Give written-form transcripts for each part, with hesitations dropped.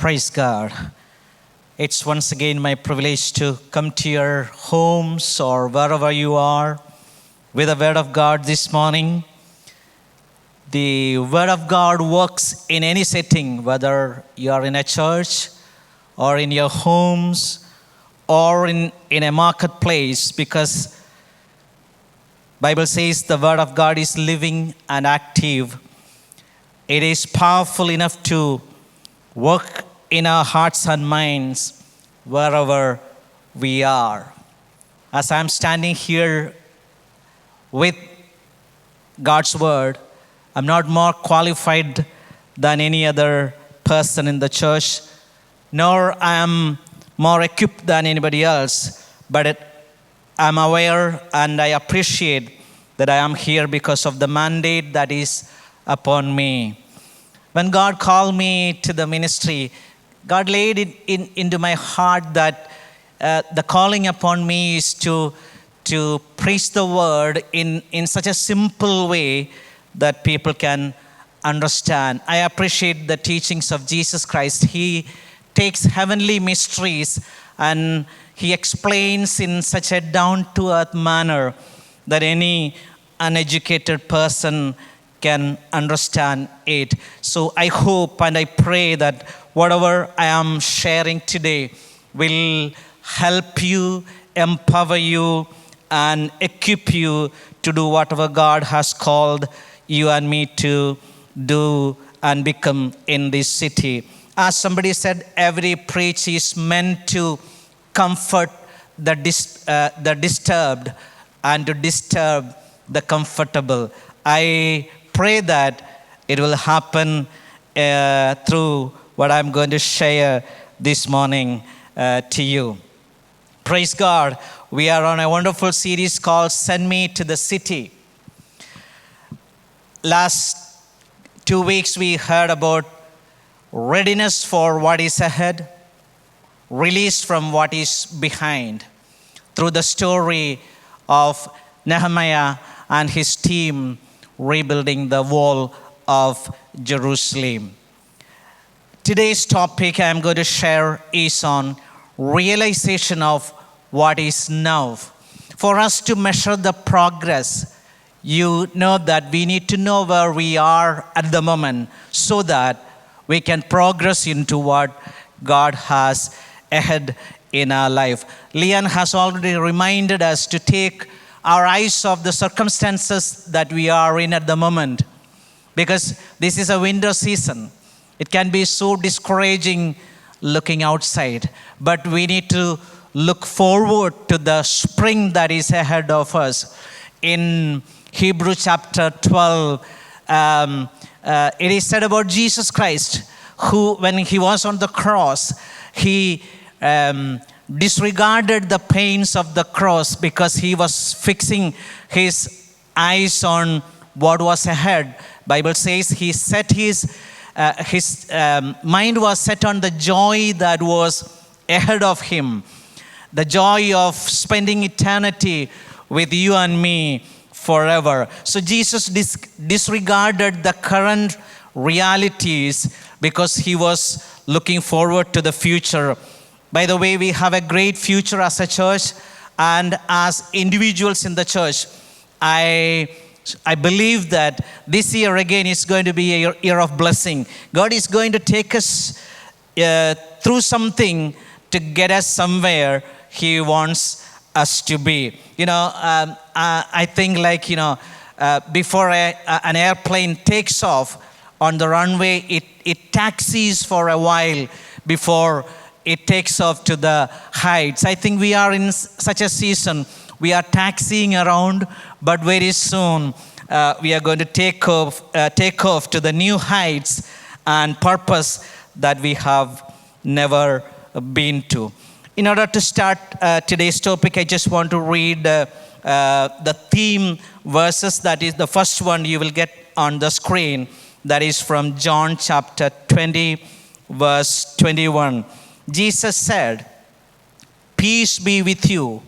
Praise God. It's once again my privilege to come to your homes or wherever you are with the Word of God this morning. The Word of God works in any setting, whether you are in a church or in your homes or in a marketplace, because Bible says the Word of God is living and active. It is powerful enough to work in our hearts and minds wherever we are. As I'm standing here with God's Word, I'm not more qualified than any other person in the church, nor I am more equipped than anybody else, but I'm aware and I appreciate that I am here because of the mandate that is upon me. When God called me to the ministry, God laid it into my heart that the calling upon me is to preach the word in such a simple way that people can understand. I appreciate the teachings of Jesus Christ. He takes heavenly mysteries and he explains in such a down-to-earth manner that any uneducated person can understand it. So I hope and I pray that whatever I am sharing today will help you, empower you, and equip you to do whatever God has called you and me to do and become in this city. As somebody said, every preach is meant to comfort the disturbed and to disturb the comfortable. I pray that it will happen through what I'm going to share this morning to you. Praise God. We are on a wonderful series called Send Me to the City. Last 2 weeks we heard about readiness for what is ahead, release from what is behind, through the story of Nehemiah and his team rebuilding the wall of Jerusalem. Today's topic I'm going to share is on realization of what is now. For us to measure the progress, you know that we need to know where we are at the moment so that we can progress into what God has ahead in our life. Leon has already reminded us to take our eyes off the circumstances that we are in at the moment, because this is a winter season. It can be so discouraging looking outside, but we need to look forward to the spring that is ahead of us. In Hebrew chapter 12, it is said about Jesus Christ, who, when he was on the cross, he disregarded the pains of the cross because he was fixing his eyes on what was ahead. Bible says he set his mind was set on the joy that was ahead of him, the joy of spending eternity with you and me forever. So Jesus disregarded the current realities because he was looking forward to the future. By the way, we have a great future as a church and as individuals in the church. I believe that this year again is going to be a year of blessing. God is going to take us through something to get us somewhere He wants us to be. I think before an airplane takes off on the runway, it taxis for a while before it takes off to the heights. I think we are in such a season. We are taxiing around, but very soon we are going to take off to the new heights and purpose that we have never been to. In order to start today's topic, I just want to read the theme verses. That is the first one you will get on the screen. That is from John chapter 20, verse 21. Jesus said, "Peace be with you.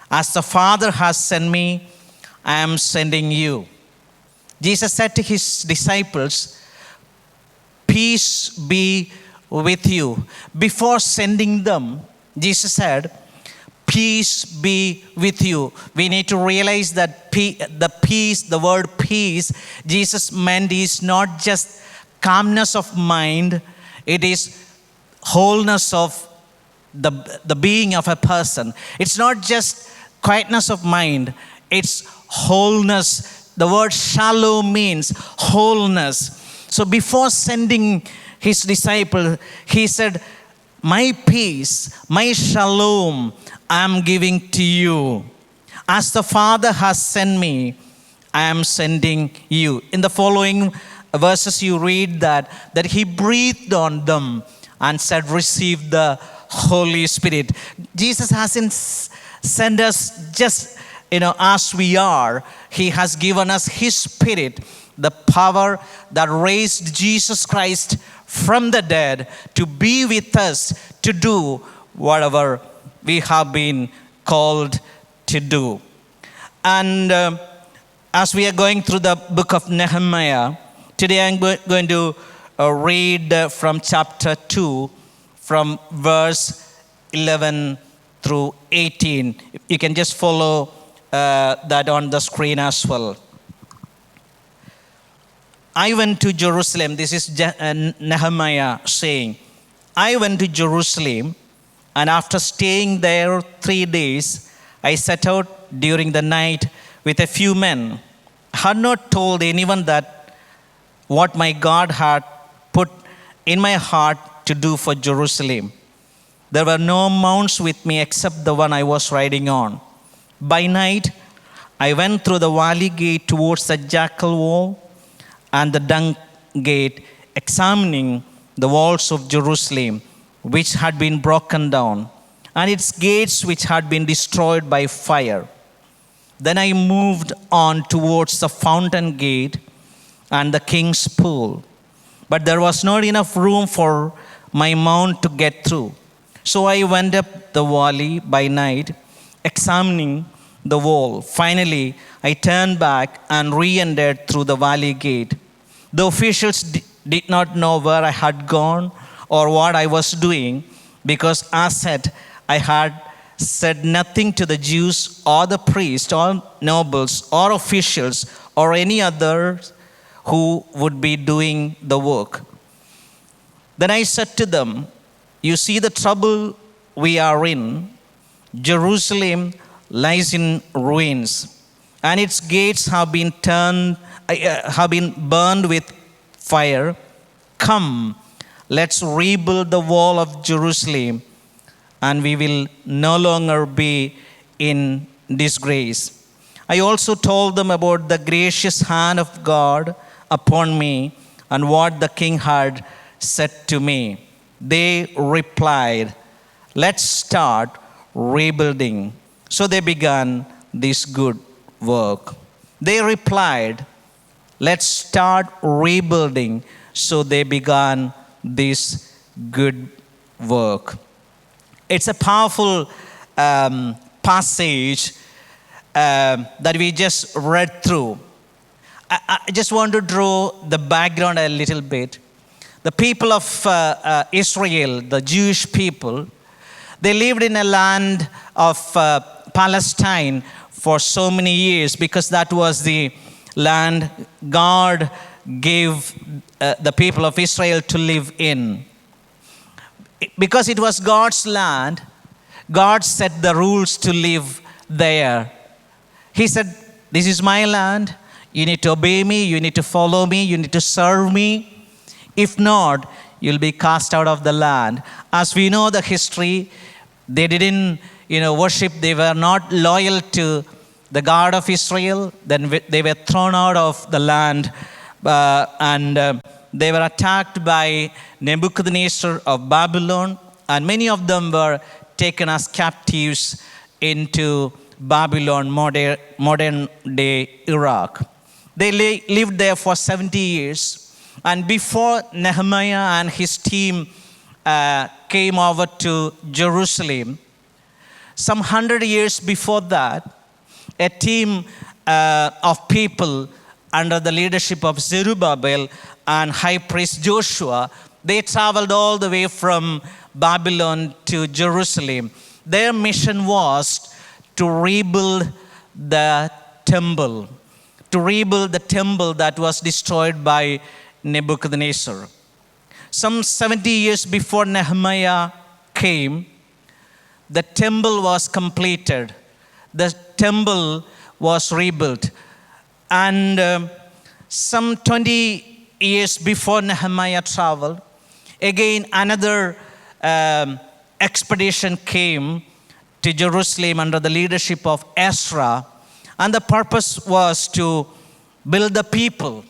As the Father has sent me, I am sending you." Jesus said to his disciples, "Peace be with you. Before sending them, Jesus said, peace be with you. We need to realize that the word peace, Jesus meant is not just calmness of mind, it is wholeness of the being of a person. It's not just quietness of mind, it's wholeness. The word shalom means wholeness. So before sending his disciple, he said, my peace, my shalom, I am giving to you. As the Father has sent me, I am sending you. In the following verses you read that he breathed on them and said, receive the Holy Spirit. Jesus hasn't sent us just, as we are. He has given us his Spirit, the power that raised Jesus Christ from the dead to be with us, to do whatever we have been called to do. And as we are going through the book of Nehemiah, today I'm going to read from chapter 2, from verse 11 through 18. You can just follow that on the screen as well. I went to Jerusalem. This is Nehemiah saying, I went to Jerusalem, and after staying there 3 days, I set out during the night with a few men. I had not told anyone that what my God had put in my heart to do for Jerusalem. There were no mounts with me except the one I was riding on. By night, I went through the valley gate towards the Jackal Wall and the Dung Gate, examining the walls of Jerusalem, which had been broken down, and its gates which had been destroyed by fire. Then I moved on towards the Fountain Gate and the King's Pool, but there was not enough room for my mount to get through. So I went up the valley by night, examining the wall. Finally, I turned back and re-entered through the valley gate. The officials did not know where I had gone or what I was doing, because as said, I had said nothing to the Jews or the priests or nobles or officials or any others who would be doing the work. Then I said to them, you see the trouble we are in. Jerusalem lies in ruins, and its gates have been burned with fire. Come, let's rebuild the wall of Jerusalem, and we will no longer be in disgrace. I also told them about the gracious hand of God upon me and what the king had said to me. They replied, let's start rebuilding. So they began this good work. They replied, let's start rebuilding. So they began this good work. It's a powerful passage that we just read through. I just want to draw the background a little bit. The people of Israel, the Jewish people, they lived in a land of Palestine for so many years, because that was the land God gave the people of Israel to live in. Because it was God's land, God set the rules to live there. He said, this is my land. You need to obey me. You need to follow me. You need to serve me. If not, you'll be cast out of the land. As we know the history, they didn't, worship. They were not loyal to the God of Israel. Then they were thrown out of the land, and they were attacked by Nebuchadnezzar of Babylon, and many of them were taken as captives into Babylon, modern day Iraq. They lived there for 70 years. And before Nehemiah and his team came over to Jerusalem, some 100 years before that, a team of people under the leadership of Zerubbabel and High Priest Joshua, They traveled all the way from Babylon to Jerusalem. Their mission was to rebuild the temple, that was destroyed by Nebuchadnezzar. Some 70 years before Nehemiah came, the temple was completed. The temple was rebuilt. And some 20 years before Nehemiah traveled, again another expedition came to Jerusalem under the leadership of Ezra. And the purpose was to build the people.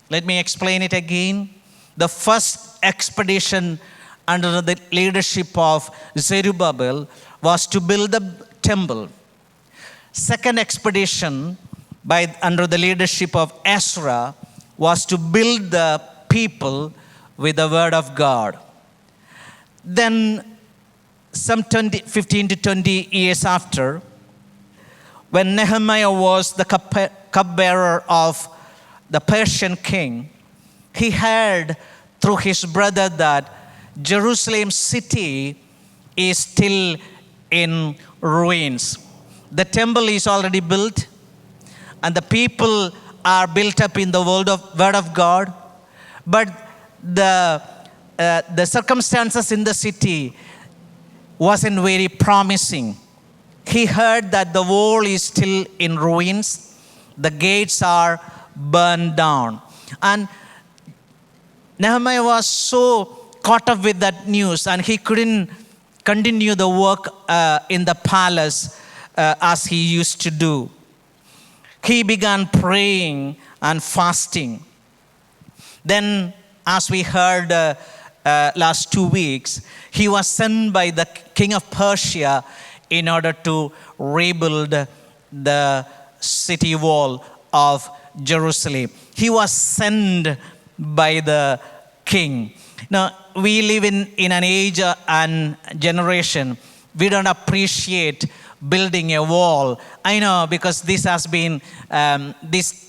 Let me explain it again. The first expedition under the leadership of Zerubbabel was to build the temple. Second expedition under the leadership of Ezra was to build the people with the word of God. Then some 15 to 20 years after, when Nehemiah was the cupbearer of the Persian king, he heard through his brother that Jerusalem city is still in ruins. The temple is already built, and the people are built up in the word of God, but the circumstances in the city wasn't very promising. He heard that the wall is still in ruins, the gates are burned down. And Nehemiah was so caught up with that news, and he couldn't continue the work in the palace as he used to do. He began praying and fasting. Then, as we heard last 2 weeks, he was sent by the king of Persia in order to rebuild the city wall of Jerusalem. He was sent by the king. Now, we live in an age and generation, we don't appreciate building a wall. I know, because this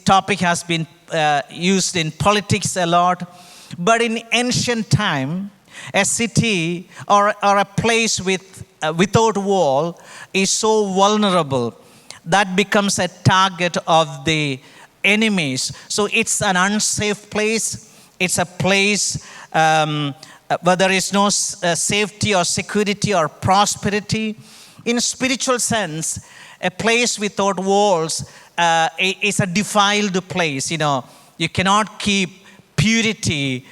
topic has been used in politics a lot. But in ancient time, a city or a place without wall is so vulnerable that becomes a target of the enemies. So it's an unsafe place. It's a place where there is no safety or security or prosperity. In a spiritual sense, a place without walls is a defiled place. You cannot keep purity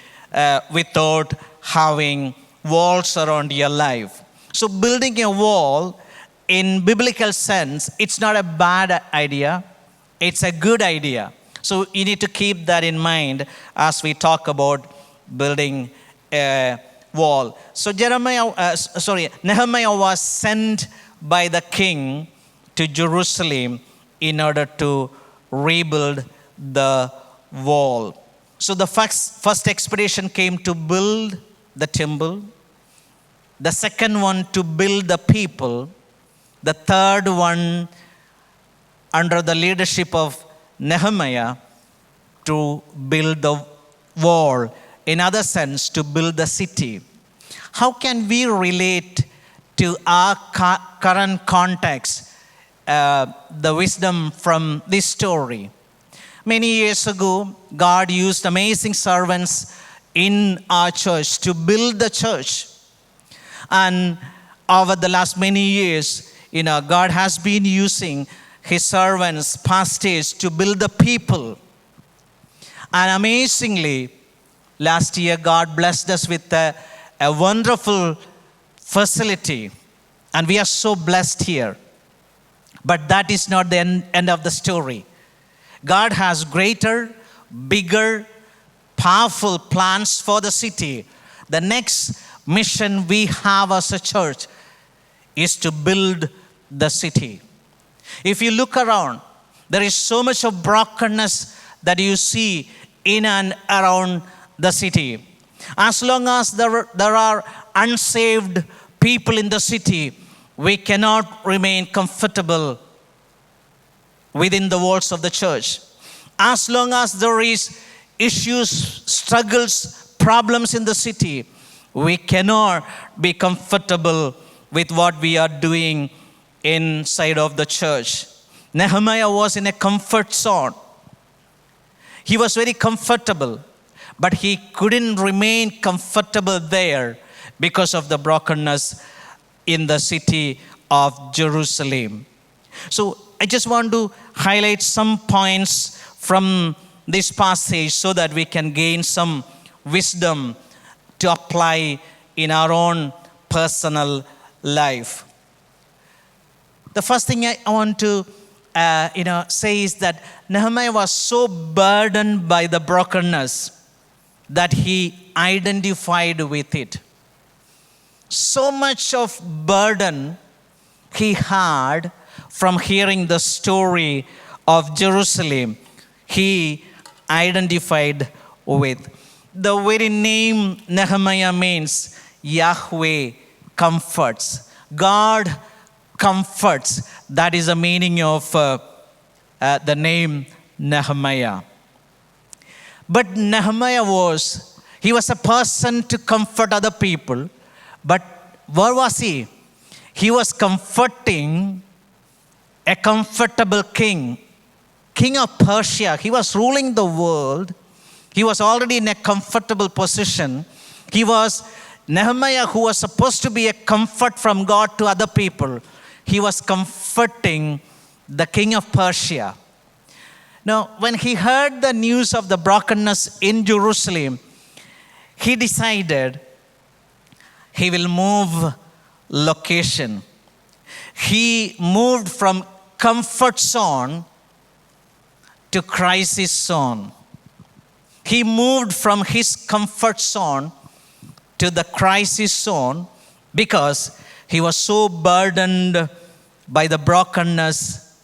without having walls around your life. So building a wall, in biblical sense, it's not a bad idea. It's a good idea. So you need to keep that in mind as we talk about building a wall. So Nehemiah was sent by the king to Jerusalem in order to rebuild the wall. So the first expedition came to build the temple. The second one to build the people. The third one under the leadership of Nehemiah to build the wall. In other sense, to build the city. How can we relate to our current context the wisdom from this story? Many years ago, God used amazing servants in our church to build the church. And over the last many years, God has been using his servants, pastors, to build the people. And amazingly, last year, God blessed us with a wonderful facility. And we are so blessed here. But that is not the end of the story. God has greater, bigger, powerful plans for the city. The next mission we have as a church is to build the city. If you look around, there is so much of brokenness that you see in and around the city. As long as there are unsaved people in the city, we cannot remain comfortable within the walls of the church. As long as there is issues, struggles, problems in the city, we cannot be comfortable with what we are doing inside of the church. Nehemiah was in a comfort zone. He was very comfortable, but he couldn't remain comfortable there because of the brokenness in the city of Jerusalem. So I just want to highlight some points from this passage so that we can gain some wisdom to apply in our own personal life. The first thing I want to say is that Nehemiah was so burdened by the brokenness that he identified with it. So much of burden he had from hearing the story of Jerusalem, he identified with. The very name Nehemiah means Yahweh comforts. God comforts. That is the meaning of the name Nehemiah. But Nehemiah was a person to comfort other people. But where was he? He was comforting a comfortable king of Persia. He was ruling the world. He was already in a comfortable position. Nehemiah, who was supposed to be a comfort from God to other people, he was comforting the king of Persia. Now, when he heard the news of the brokenness in Jerusalem, he decided he will move location. He moved from comfort zone to crisis zone. He moved from his comfort zone to the crisis zone because he was so burdened by the brokenness.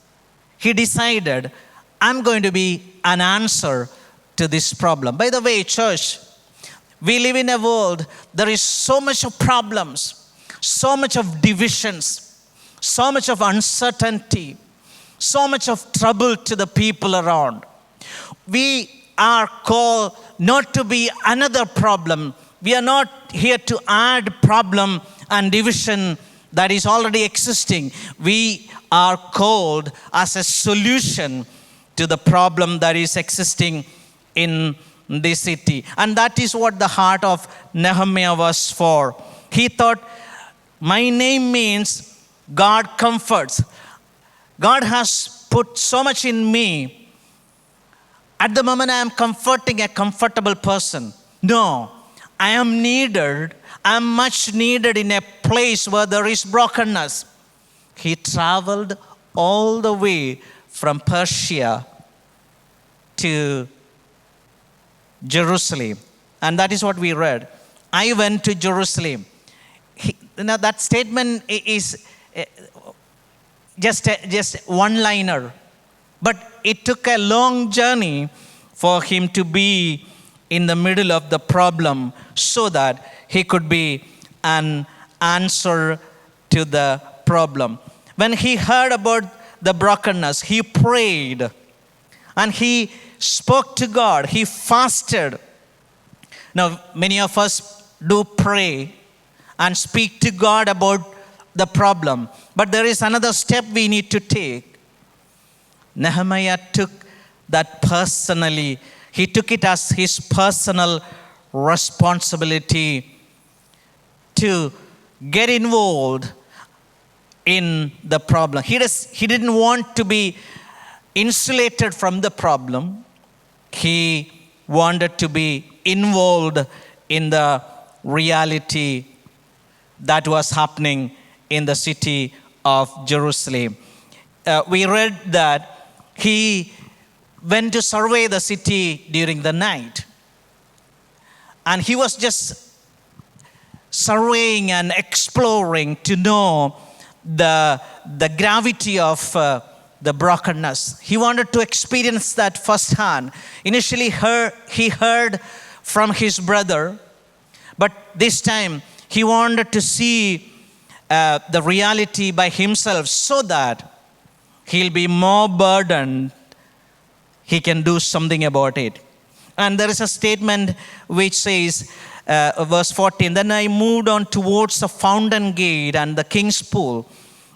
He decided, I'm going to be an answer to this problem. By the way, church, we live in a world, there is so much of problems, so much of divisions, so much of uncertainty, so much of trouble to the people around. We are called not to be another problem. We are not here to add problem and division that is already existing. We are called as a solution to the problem that is existing in this city. And that is what the heart of Nehemiah was for. He thought, my name means God comforts. God has put so much in me. At the moment, I am comforting a comfortable person. No, I am needed. I am much needed in a place where there is brokenness. He traveled all the way from Persia to Jerusalem. And that is what we read. I went to Jerusalem. That statement is just one-liner. But it took a long journey for him to be in the middle of the problem so that he could be an answer to the problem. When he heard about the brokenness, he prayed and he spoke to God. He fasted. Now, many of us do pray and speak to God about the problem. But there is another step we need to take. Nehemiah took that personally. He took it as his personal responsibility to get involved in the problem. He didn't want to be insulated from the problem. He wanted to be involved in the reality that was happening in the city of Jerusalem. We read that he went to survey the city during the night. And he was just surveying and exploring to know the gravity of the brokenness. He wanted to experience that firsthand. Initially, he heard from his brother, but this time he wanted to see the reality by himself so that he'll be more burdened. He can do something about it. And there is a statement which says, verse 14, then I moved on towards the fountain gate and the king's pool,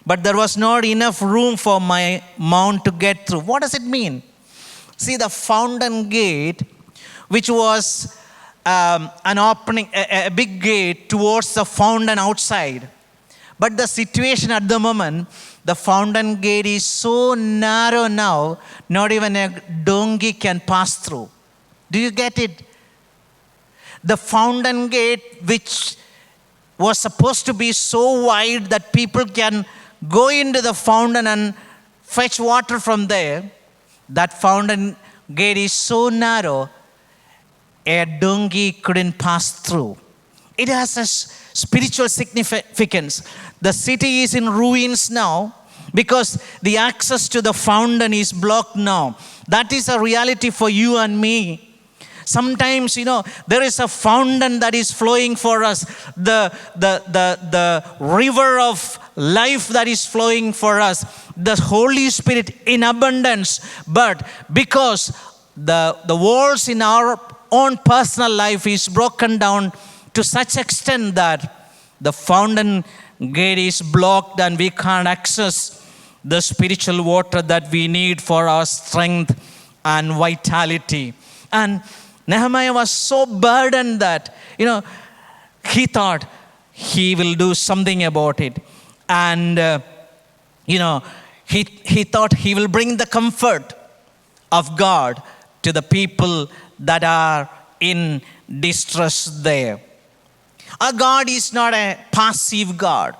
but there was not enough room for my mount to get through. What does it mean? See, the fountain gate, which was an opening, a big gate towards the fountain outside. But the situation at the moment, the fountain gate is so narrow now, not even a donkey can pass through. Do you get it? The fountain gate, which was supposed to be so wide that people can go into the fountain and fetch water from there, that fountain gate is so narrow, a donkey couldn't pass through. It has a spiritual significance. The city is in ruins now because the access to the fountain is blocked now. That is a reality for you and me. Sometimes, there is a fountain that is flowing for us. The river of life that is flowing for us. The Holy Spirit in abundance. But because the walls in our own personal life is broken down to such extent that the fountain gate is blocked and we can't access the spiritual water that we need for our strength and vitality. And Nehemiah was so burdened that, he thought he will do something about it. And, he thought he will bring the comfort of God to the people that are in distress there. Our God is not a passive God.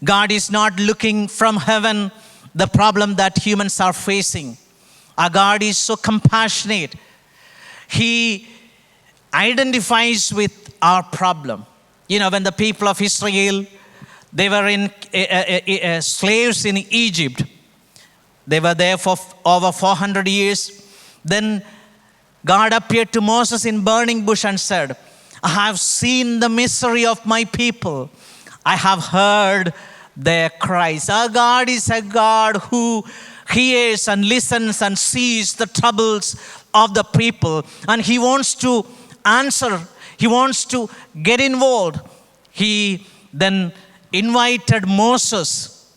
God is not looking from heaven the problem that humans are facing. Our God is so compassionate. He identifies with our problem. When the people of Israel, they were in slaves in Egypt. They were there for over 400 years. Then God appeared to Moses in burning bush and said, I have seen the misery of my people. I have heard their cries. Our God is a God who hears and listens and sees the troubles of the people. And He wants to answer. He wants to get involved. He then invited Moses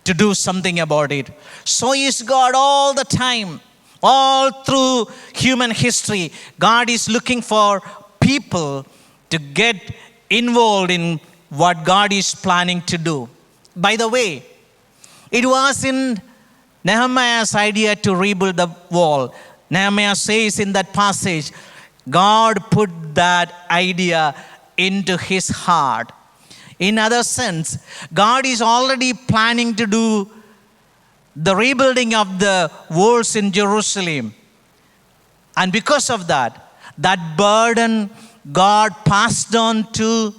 to do something about it. So is God all the time. All through human history, God is looking for people to get involved in what God is planning to do. By the way, it was in Nehemiah's idea to rebuild the wall. Nehemiah says in that passage, God put that idea into his heart. In other sense, God is already planning to do the rebuilding of the walls in Jerusalem. And because of that burden God passed on to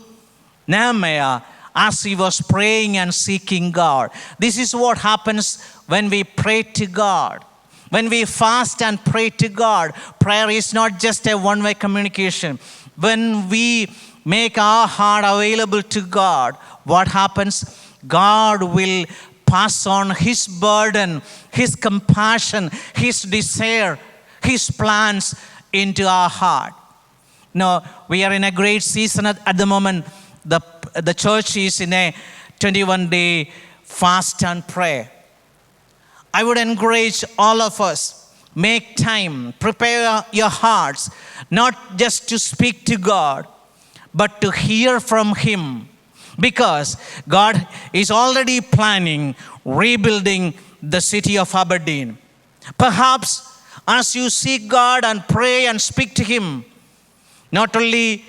Nehemiah as he was praying and seeking God. This is what happens when we pray to God. When we fast and pray to God, prayer is not just a one-way communication. When we make our heart available to God, what happens? God will pass on His burden, His compassion, His desire, His plans into our heart. Now, we are in a great season at the moment. The church is in a 21-day fast and prayer. I would encourage all of us, make time, prepare your hearts, not just to speak to God, but to hear from Him. Because God is already planning rebuilding the city of Aberdeen. Perhaps as you seek God and pray and speak to Him, not only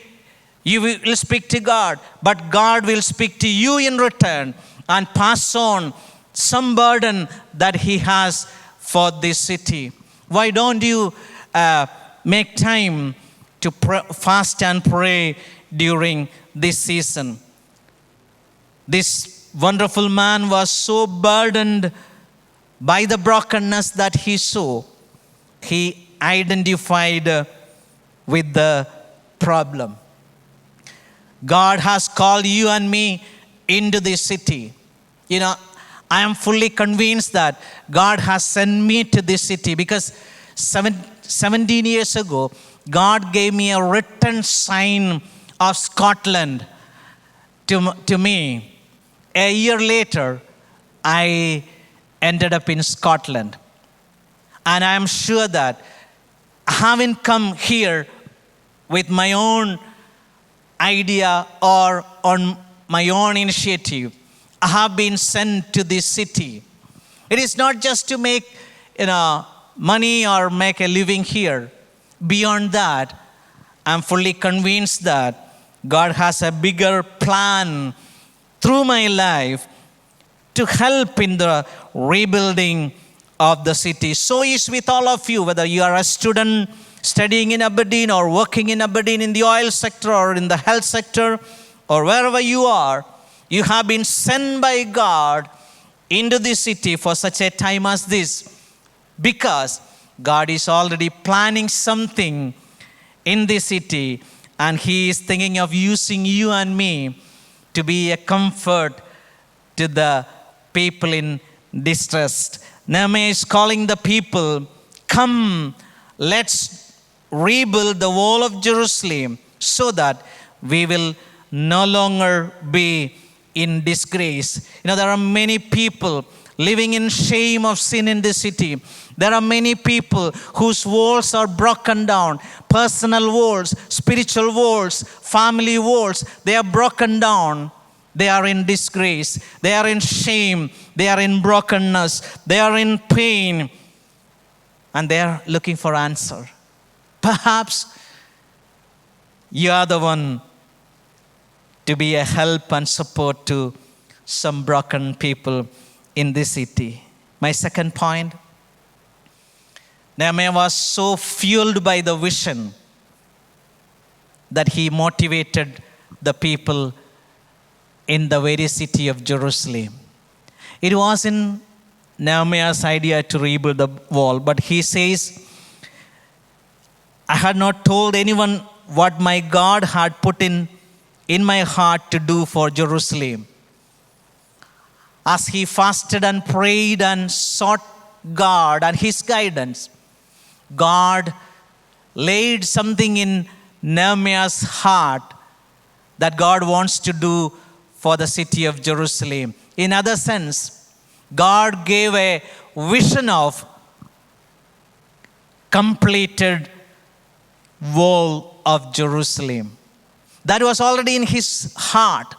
you will speak to God, but God will speak to you in return and pass on some burden that He has for this city. Why don't you make time to fast and pray during this season? This wonderful man was so burdened by the brokenness that he saw. He identified with the problem. God has called you and me into this city. I am fully convinced that God has sent me to this city because 17 years ago, God gave me a written sign of Scotland to me. A year later, I ended up in Scotland. And I am sure that I haven't come here with my own idea or on my own initiative. I have been sent to this city. It is not just to make money or make a living here. Beyond that, I'm fully convinced that God has a bigger plan through my life to help in the rebuilding of the city. So is with all of you, whether you are a student studying in Aberdeen or working in Aberdeen in the oil sector or in the health sector or wherever you are, you have been sent by God into this city for such a time as this, because God is already planning something in this city, and He is thinking of using you and me to be a comfort to the people in distress. Nehemiah is calling the people, come, let's rebuild the wall of Jerusalem so that we will no longer be in disgrace. There are many people living in shame of sin in this city. There are many people whose walls are broken down. Personal walls, spiritual walls, family walls, they are broken down. They are in disgrace. They are in shame. They are in brokenness. They are in pain. And they are looking for answer. Perhaps you are the one to be a help and support to some broken people in this city. My second point, Nehemiah was so fueled by the vision that he motivated the people in the very city of Jerusalem. It wasn't Nehemiah's idea to rebuild the wall, but he says, I had not told anyone what my God had put in my heart to do for Jerusalem. As he fasted and prayed and sought God and His guidance, God laid something in Nehemiah's heart that God wants to do for the city of Jerusalem. In other sense, God gave a vision of completed wall of Jerusalem. That was already in his heart.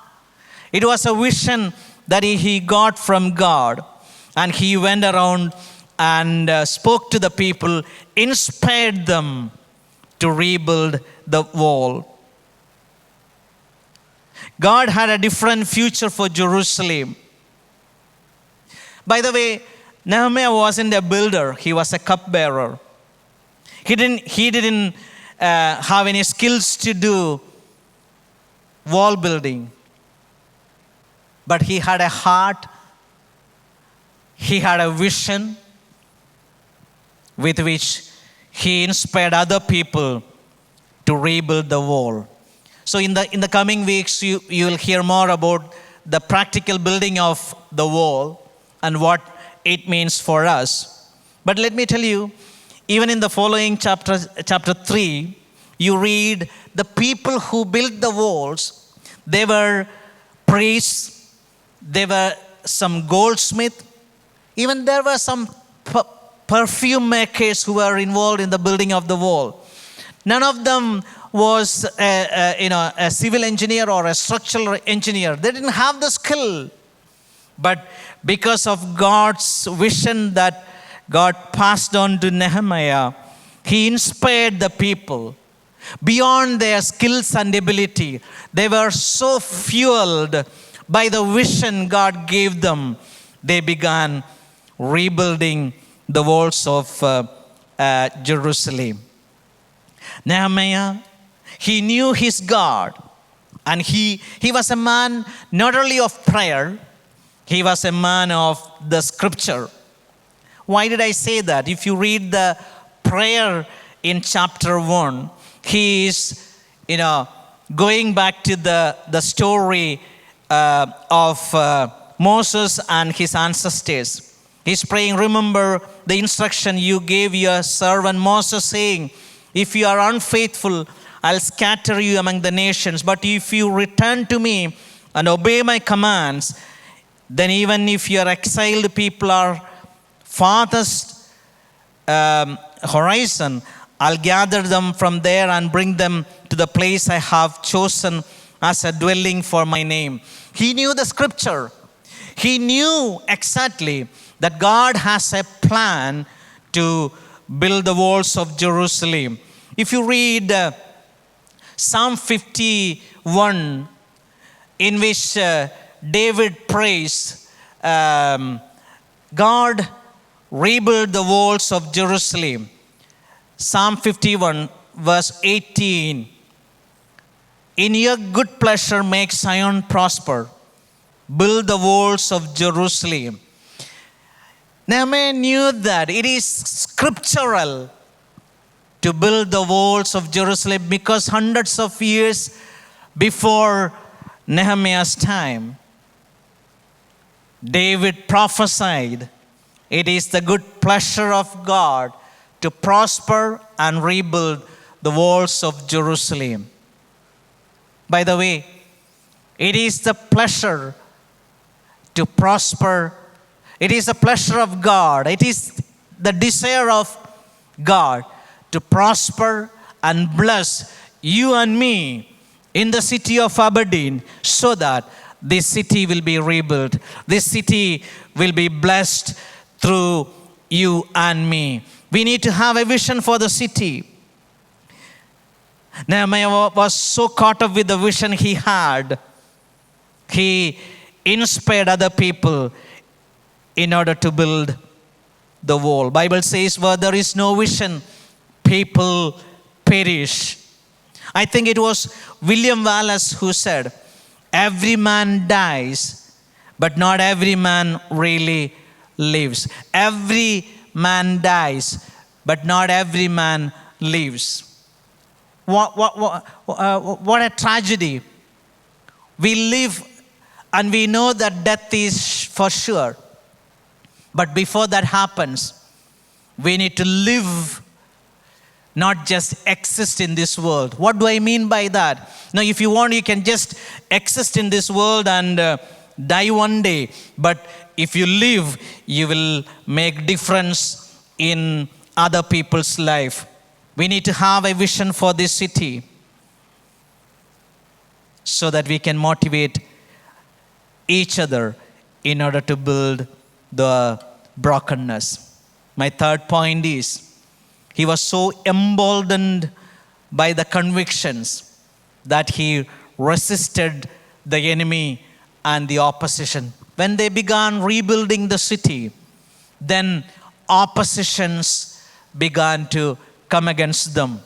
It was a vision that he got from God. And he went around and spoke to the people, inspired them to rebuild the wall. God had a different future for Jerusalem. By the way, Nehemiah wasn't a builder. He was a cupbearer. He didn't have any skills to do wall building. But he had a heart. He had a vision with which he inspired other people to rebuild the wall. So in the coming weeks, you will hear more about the practical building of the wall and what it means for us. But let me tell you, even in the following chapter 3, you read the people who built the walls. They were priests, they were some goldsmith, even there were some perfume makers who were involved in the building of the wall. None of them was a civil engineer or a structural engineer. They didn't have the skill. But because of God's vision that God passed on to Nehemiah, he inspired the people. Beyond their skills and ability, they were so fueled by the vision God gave them. They began rebuilding the walls of Jerusalem. Nehemiah, he knew his God, and he was a man not only of prayer, he was a man of the scripture. Why did I say that? If you read the prayer in chapter 1, he is, going back to the story of Moses and his ancestors. He's praying, remember the instruction you gave your servant Moses, saying, if you are unfaithful, I'll scatter you among the nations. But if you return to me and obey my commands, then even if your exiled people are farthest horizon, I'll gather them from there and bring them to the place I have chosen as a dwelling for my name. He knew the scripture. He knew exactly that God has a plan to build the walls of Jerusalem. If you read Psalm 51, in which David prays, God rebuild the walls of Jerusalem. Psalm 51, verse 18. In your good pleasure make Zion prosper. Build the walls of Jerusalem. Nehemiah knew that it is scriptural to build the walls of Jerusalem, because hundreds of years before Nehemiah's time, David prophesied, it is the good pleasure of God to prosper and rebuild the walls of Jerusalem. By the way, it is the pleasure to prosper. It is the pleasure of God. It is the desire of God to prosper and bless you and me in the city of Aberdeen, so that this city will be rebuilt. This city will be blessed through you and me. We need to have a vision for the city. Nehemiah was so caught up with the vision he had. He inspired other people in order to build the wall. Bible says, where there is no vision, people perish. I think it was William Wallace who said, every man dies, but not every man really lives. Every man dies, but not every man lives. What a tragedy. We live and we know that death is for sure. But before that happens, we need to live, not just exist in this world. What do I mean by that? Now, if you want, you can just exist in this world and die one day. But if you live, you will make difference in other people's life. We need to have a vision for this city so that we can motivate each other in order to build the brokenness. My third point is, he was so emboldened by the convictions that he resisted the enemy and the opposition. When they began rebuilding the city, then oppositions began to come against them.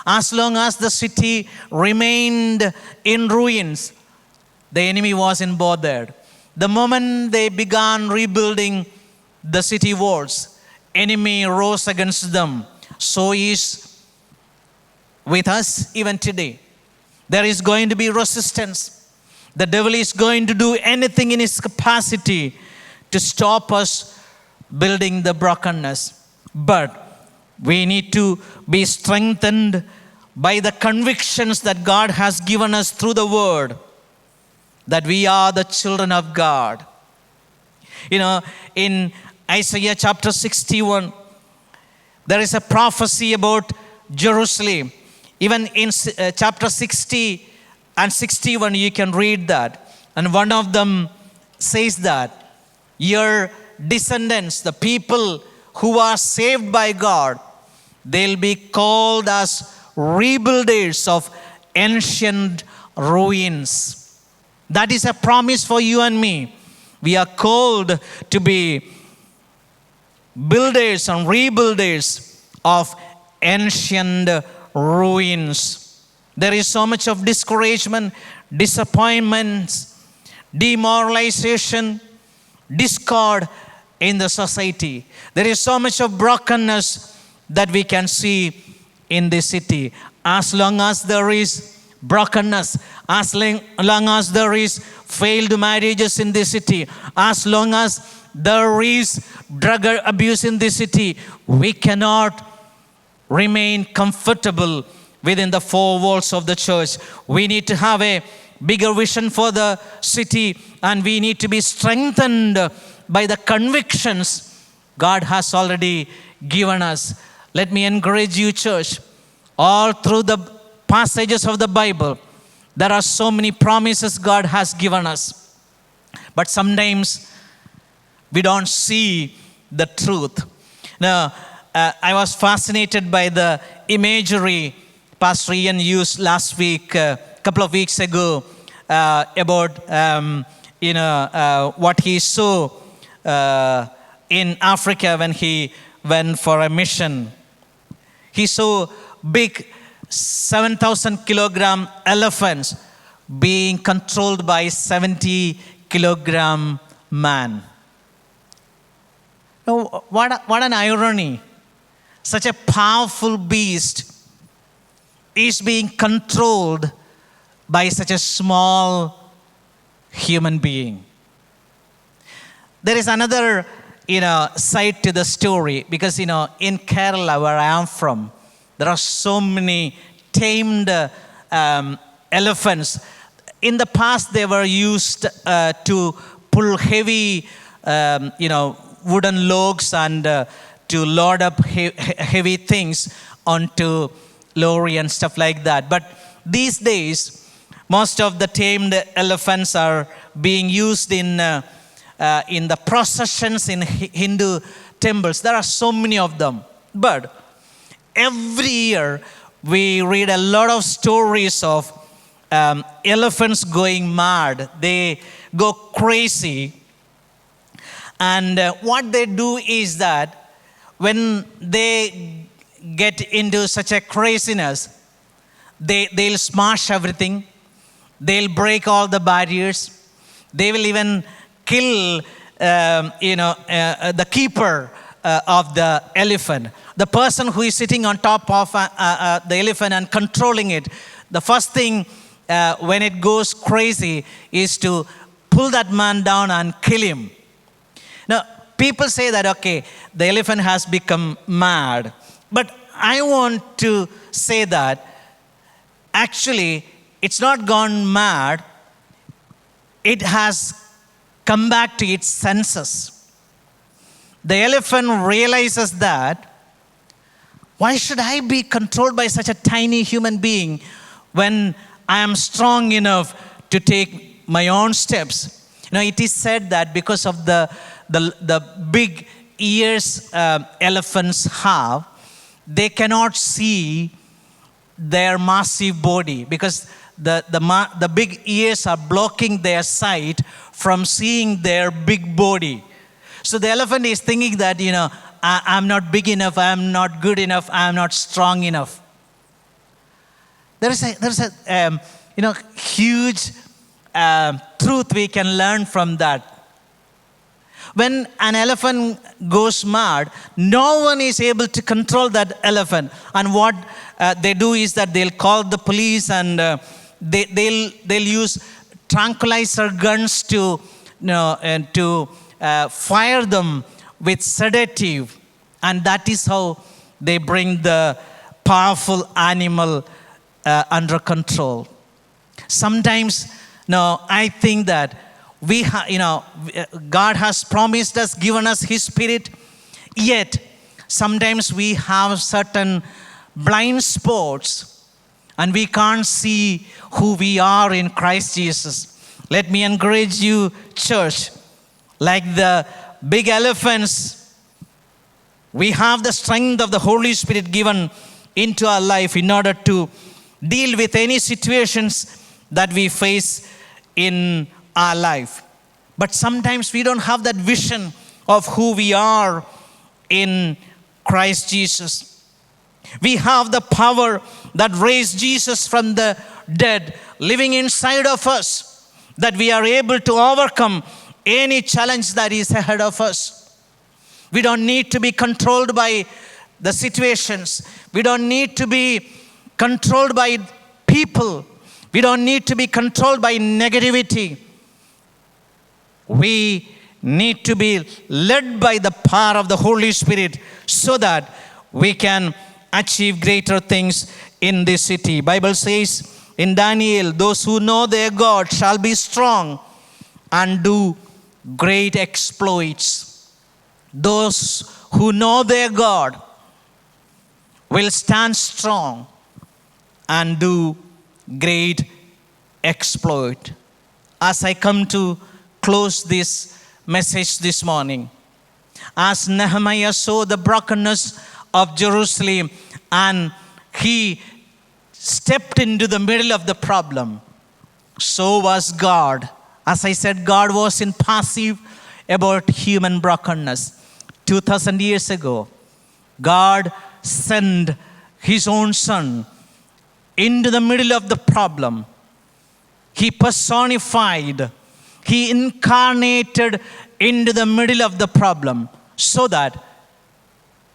As long as the city remained in ruins, the enemy wasn't bothered. The moment they began rebuilding the city walls, enemy rose against them. So is with us even today. There is going to be resistance. The devil is going to do anything in his capacity to stop us building the brokenness. But we need to be strengthened by the convictions that God has given us through the word, that we are the children of God. You know, in Isaiah chapter 61, there is a prophecy about Jerusalem. Even in chapter 60 and 61, you can read that. And one of them says that your descendants, the people who are saved by God, they'll be called as rebuilders of ancient ruins. That is a promise for you and me. We are called to be builders and rebuilders of ancient ruins. There is so much of discouragement, disappointments, demoralization, discord in the society. There is so much of brokenness that we can see in this city. As long as there is brokenness, as long as there is failed marriages in this city, as long as there is drug abuse in this city, we cannot remain comfortable within the four walls of the church. We need to have a bigger vision for the city, and we need to be strengthened by the convictions God has already given us. Let me encourage you, church. All through the passages of the Bible, there are so many promises God has given us. But sometimes we don't see the truth. Now, I was fascinated by the imagery Pastor Ian used last week, a couple of weeks ago, about what he saw in Africa when he went for a mission. He saw big 7,000 kilogram elephants being controlled by 70 kilogram man. Now, what an irony. Such a powerful beast is being controlled by such a small human being. There is another, side to the story, because, in Kerala, where I am from, there are so many tamed elephants. In the past, they were used to pull heavy, wooden logs and to load up heavy things onto lorry and stuff like that. But these days, most of the tamed elephants are being used in the processions in Hindu temples. There are so many of them. But every year, we read a lot of stories of elephants going mad. They go crazy. And what they do is that when they get into such a craziness, they'll smash everything. They'll break all the barriers. They will even kill, the keeper of the elephant. The person who is sitting on top of the elephant and controlling it. The first thing when it goes crazy is to pull that man down and kill him. Now, people say that, okay, the elephant has become mad. But I want to say that actually it's not gone mad. It has come back to its senses. The elephant realizes that, why should I be controlled by such a tiny human being when I am strong enough to take my own steps? It is said that because of the big ears elephants have, they cannot see their massive body because the big ears are blocking their sight from seeing their big body. So the elephant is thinking that, I'm not big enough, I'm not good enough, I'm not strong enough. There's a huge truth we can learn from that. When an elephant goes mad, no one is able to control that elephant. And what they do is that they'll call the police and they'll use tranquilizer guns to fire them with sedative. And that is how they bring the powerful animal under control. Sometimes, I think that God has promised us, given us His Spirit, yet sometimes we have certain blind spots and we can't see who we are in Christ Jesus. Let me encourage you, church, like the big elephants, we have the strength of the Holy Spirit given into our life in order to deal with any situations that we face in our life. But sometimes we don't have that vision of who we are in Christ Jesus. We have the power that raised Jesus from the dead living inside of us, that we are able to overcome any challenge that is ahead of us. We don't need to be controlled by the situations. We don't need to be controlled by people. We don't need to be controlled by negativity. We need to be led by the power of the Holy Spirit so that we can achieve greater things in this city. Bible says in Daniel, those who know their God shall be strong and do great exploits. Those who know their God will stand strong and do great exploit. As I come to close this message this morning, as Nehemiah saw the brokenness of Jerusalem and he stepped into the middle of the problem, so was God. As I said, God wasn't passive about human brokenness. 2,000 years ago, God sent his own son into the middle of the problem. He personified, he incarnated into the middle of the problem so that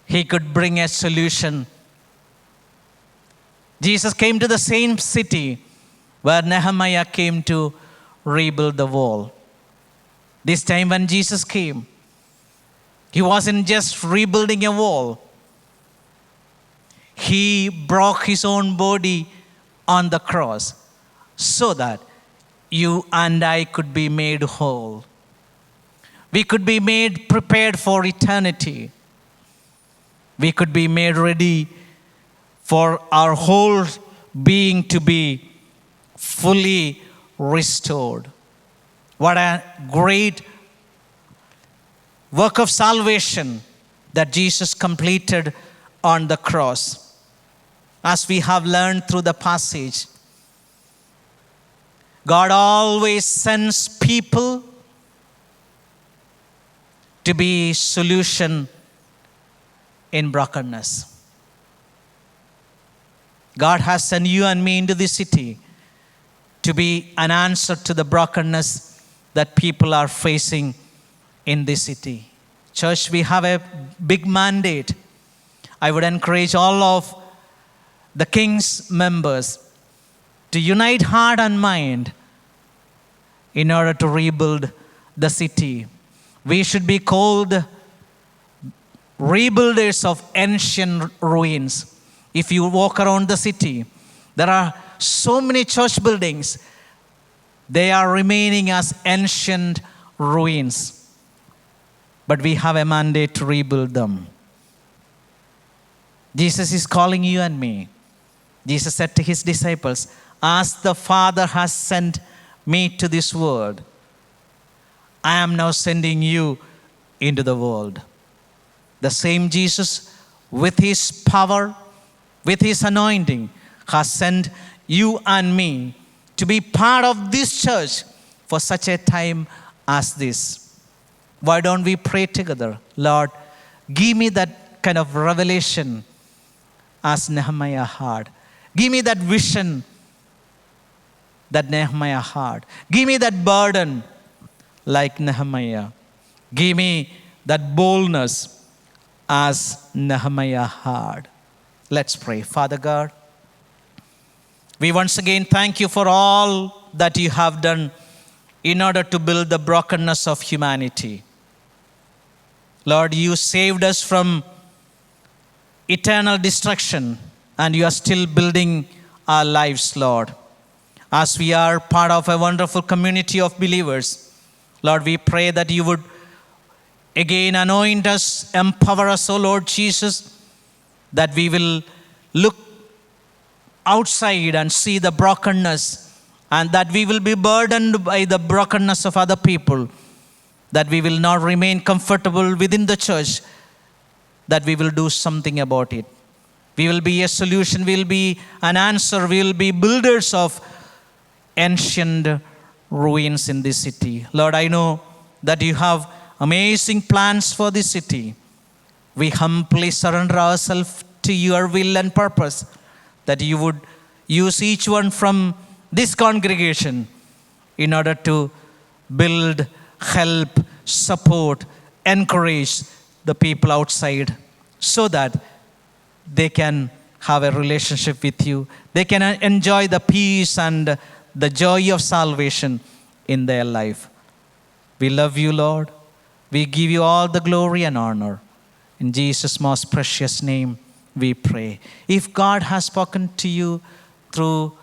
he could bring a solution. Jesus came to the same city where Nehemiah came to rebuild the wall. This time when Jesus came, he wasn't just rebuilding a wall. He broke his own body on the cross so that you and I could be made whole. We could be made prepared for eternity. We could be made ready for our whole being to be fully restored. What a great work of salvation that Jesus completed on the cross. As we have learned through the passage, God always sends people to be solution in brokenness. God has sent you and me into this city to be an answer to the brokenness that people are facing in this city. Church, we have a big mandate. I would encourage all of the King's members to unite heart and mind in order to rebuild the city. We should be called rebuilders of ancient ruins. If you walk around the city, there are so many church buildings. They are remaining as ancient ruins. But we have a mandate to rebuild them. Jesus is calling you and me. Jesus said to his disciples, as the Father has sent me to this world, I am now sending you into the world. The same Jesus, with his power, with his anointing, has sent you and me to be part of this church for such a time as this. Why don't we pray together? Lord, give me that kind of revelation as Nehemiah had. Give me that vision that Nehemiah had. Give me that burden like Nehemiah. Give me that boldness as Nehemiah had. Let's pray. Father God, we once again thank you for all that you have done in order to build the brokenness of humanity. Lord, you saved us from eternal destruction, and you are still building our lives, Lord. As we are part of a wonderful community of believers, Lord, we pray that you would again anoint us, empower us, O Lord Jesus, that we will look outside and see the brokenness, and that we will be burdened by the brokenness of other people, that we will not remain comfortable within the church, that we will do something about it. We will be a solution, we will be an answer, we will be builders of ancient ruins in this city. Lord, I know that you have amazing plans for this city. We humbly surrender ourselves to your will and purpose, that you would use each one from this congregation in order to build, help, support, encourage the people outside so that they can have a relationship with you. They can enjoy the peace and the joy of salvation in their life. We love you, Lord. We give you all the glory and honor. In Jesus' most precious name, we pray. If God has spoken to you through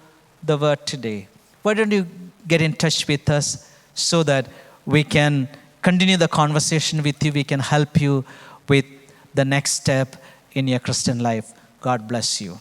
the word today, why don't you get in touch with us so that we can continue the conversation with you. We can help you with the next step in your Christian life. God bless you.